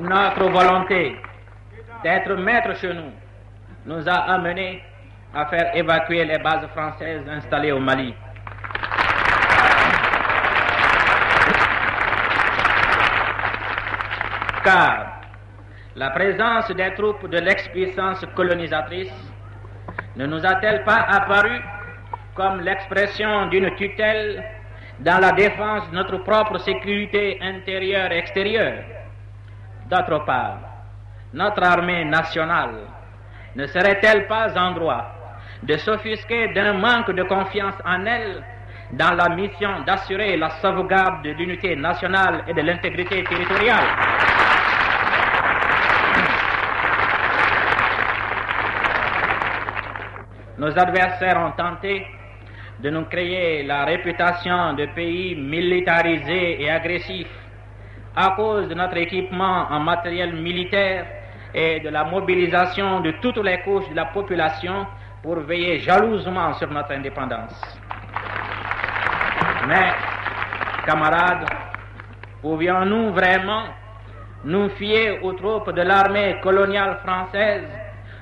Notre volonté d'être maître chez nous a amené à faire évacuer les bases françaises installées au Mali. Car la présence des troupes de l'ex-puissance colonisatrice ne nous a-t-elle pas apparu comme l'expression d'une tutelle dans la défense de notre propre sécurité intérieure et extérieure? D'autre part, notre armée nationale ne serait-elle pas en droit de s'offusquer d'un manque de confiance en elle dans la mission d'assurer la sauvegarde de l'unité nationale et de l'intégrité territoriale? Nos adversaires ont tenté de nous créer la réputation de pays militarisés et agressifs à cause de notre équipement en matériel militaire et de la mobilisation de toutes les couches de la population pour veiller jalousement sur notre indépendance. Mais, camarades, pouvions-nous vraiment nous fier aux troupes de l'armée coloniale française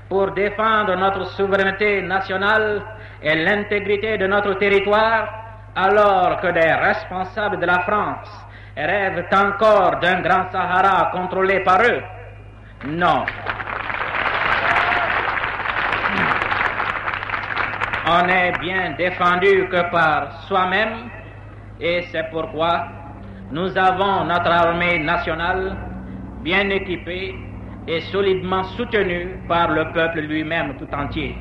pour défendre notre souveraineté nationale et l'intégrité de notre territoire, alors que des responsables de la France rêvent encore d'un grand Sahara contrôlé par eux? Non. On n'est bien défendu que par soi-même, et c'est pourquoi nous avons notre armée nationale bien équipée et solidement soutenue par le peuple lui-même tout entier.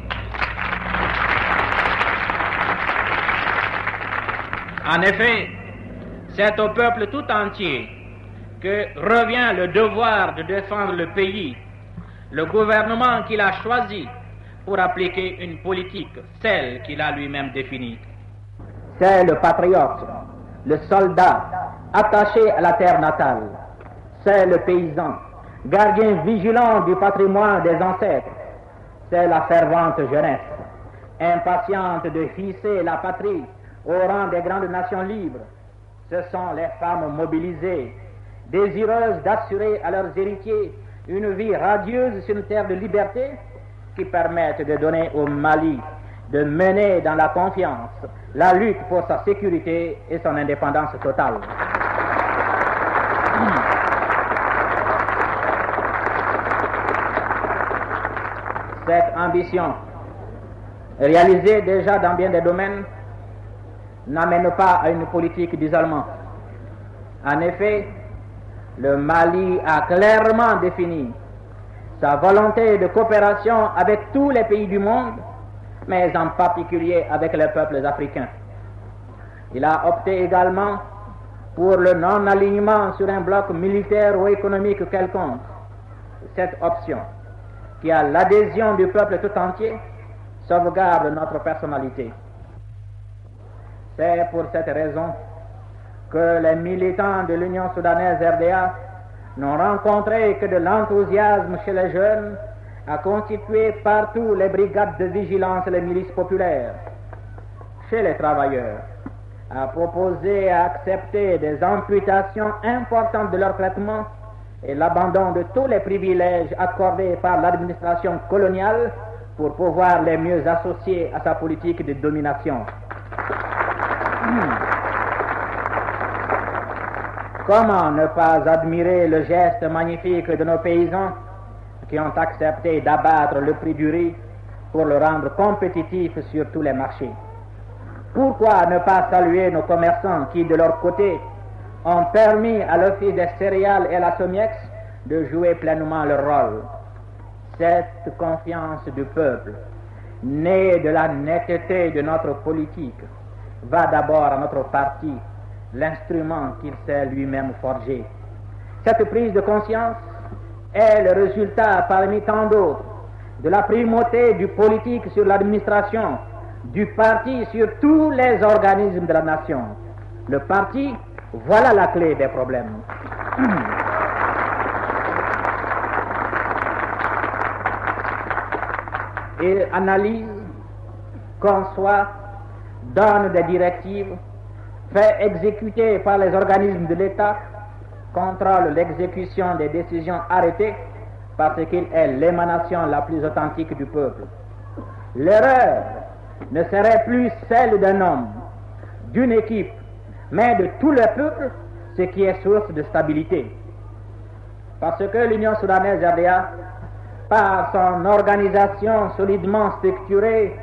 En effet, c'est au peuple tout entier que revient le devoir de défendre le pays, le gouvernement qu'il a choisi pour appliquer une politique, celle qu'il a lui-même définie. C'est le patriote, le soldat, attaché à la terre natale. C'est le paysan, gardien vigilant du patrimoine des ancêtres. C'est la fervente jeunesse, impatiente de hisser la patrie au rang des grandes nations libres. Ce sont les femmes mobilisées, désireuses d'assurer à leurs héritiers une vie radieuse sur une terre de liberté, qui permettent de donner au Mali de mener dans la confiance la lutte pour sa sécurité et son indépendance totale. Cette ambition, réalisée déjà dans bien des domaines, n'amène pas à une politique d'isolement. En effet, le Mali a clairement défini sa volonté de coopération avec tous les pays du monde, mais en particulier avec les peuples africains. Il a opté également pour le non-alignement sur un bloc militaire ou économique quelconque. Cette option, qui a l'adhésion du peuple tout entier, sauvegarde notre personnalité. C'est pour cette raison que les militants de l'Union soudanaise RDA n'ont rencontré que de l'enthousiasme chez les jeunes à constituer partout les brigades de vigilance et les milices populaires. Chez les travailleurs, à proposer et à accepter des amputations importantes de leur traitement et l'abandon de tous les privilèges accordés par l'administration coloniale pour pouvoir les mieux associer à sa politique de domination. Comment ne pas admirer le geste magnifique de nos paysans qui ont accepté d'abattre le prix du riz pour le rendre compétitif sur tous les marchés? Pourquoi ne pas saluer nos commerçants qui, de leur côté, ont permis à l'Office des céréales et à la SOMIEX de jouer pleinement leur rôle? Cette confiance du peuple, née de la netteté de notre politique, va d'abord à notre parti, l'instrument qu'il s'est lui-même forgé. Cette prise de conscience est le résultat, parmi tant d'autres, de la primauté du politique sur l'administration, du parti sur tous les organismes de la nation. Le parti, voilà la clé des problèmes. Il analyse, conçoit, donne des directives, fait exécuter par les organismes de l'État contrôle l'exécution des décisions arrêtées parce qu'il est l'émanation la plus authentique du peuple. L'erreur ne serait plus celle d'un homme, d'une équipe, mais de tout le peuple, ce qui est source de stabilité. Parce que l'Union soudanaise RDA, par son organisation solidement structurée,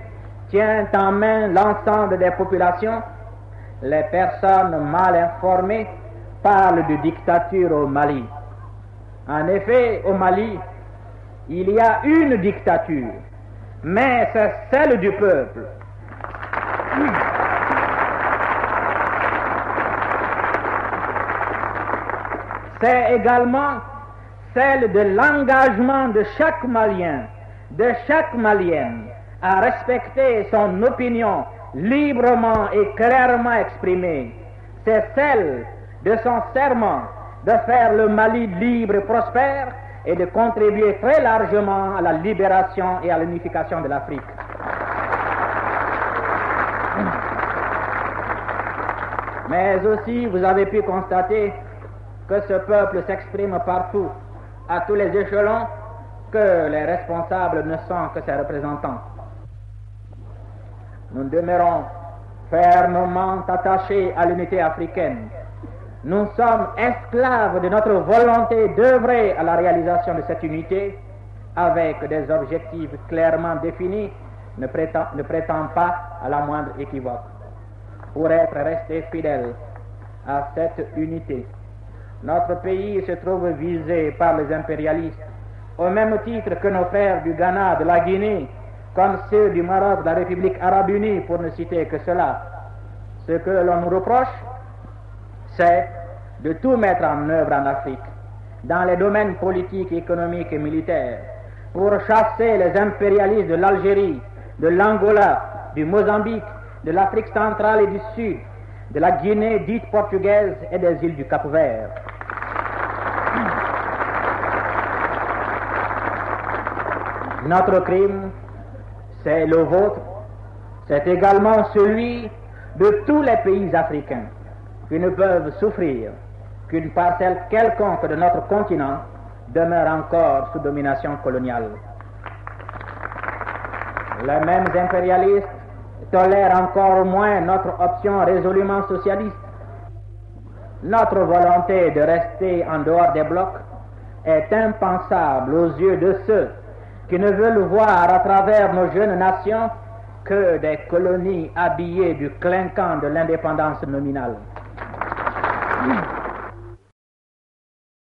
tient en main l'ensemble des populations, les personnes mal informées parlent de dictature au Mali. En effet, au Mali, il y a une dictature, mais c'est celle du peuple. C'est également celle de l'engagement de chaque Malien, de chaque Malienne, à respecter son opinion librement et clairement exprimée. C'est celle de son serment de faire le Mali libre et prospère et de contribuer très largement à la libération et à l'unification de l'Afrique. Mais aussi, vous avez pu constater que ce peuple s'exprime partout, à tous les échelons, que les responsables ne sont que ses représentants. Nous demeurons fermement attachés à l'unité africaine. Nous sommes esclaves de notre volonté d'œuvrer à la réalisation de cette unité avec des objectifs clairement définis, ne prétend pas à la moindre équivoque. Pour être resté fidèle à cette unité, notre pays se trouve visé par les impérialistes, au même titre que nos frères du Ghana, de la Guinée, comme ceux du Maroc, de la République arabe unie, pour ne citer que cela. Ce que l'on nous reproche, c'est de tout mettre en œuvre en Afrique, dans les domaines politiques, économiques et militaires, pour chasser les impérialistes de l'Algérie, de l'Angola, du Mozambique, de l'Afrique centrale et du Sud, de la Guinée dite portugaise et des îles du Cap-Vert. Notre crime, c'est le vôtre, c'est également celui de tous les pays africains qui ne peuvent souffrir qu'une parcelle quelconque de notre continent demeure encore sous domination coloniale. Les mêmes impérialistes tolèrent encore moins notre option résolument socialiste. Notre volonté de rester en dehors des blocs est impensable aux yeux de ceux qui ne veulent voir à travers nos jeunes nations que des colonies habillées du clinquant de l'indépendance nominale.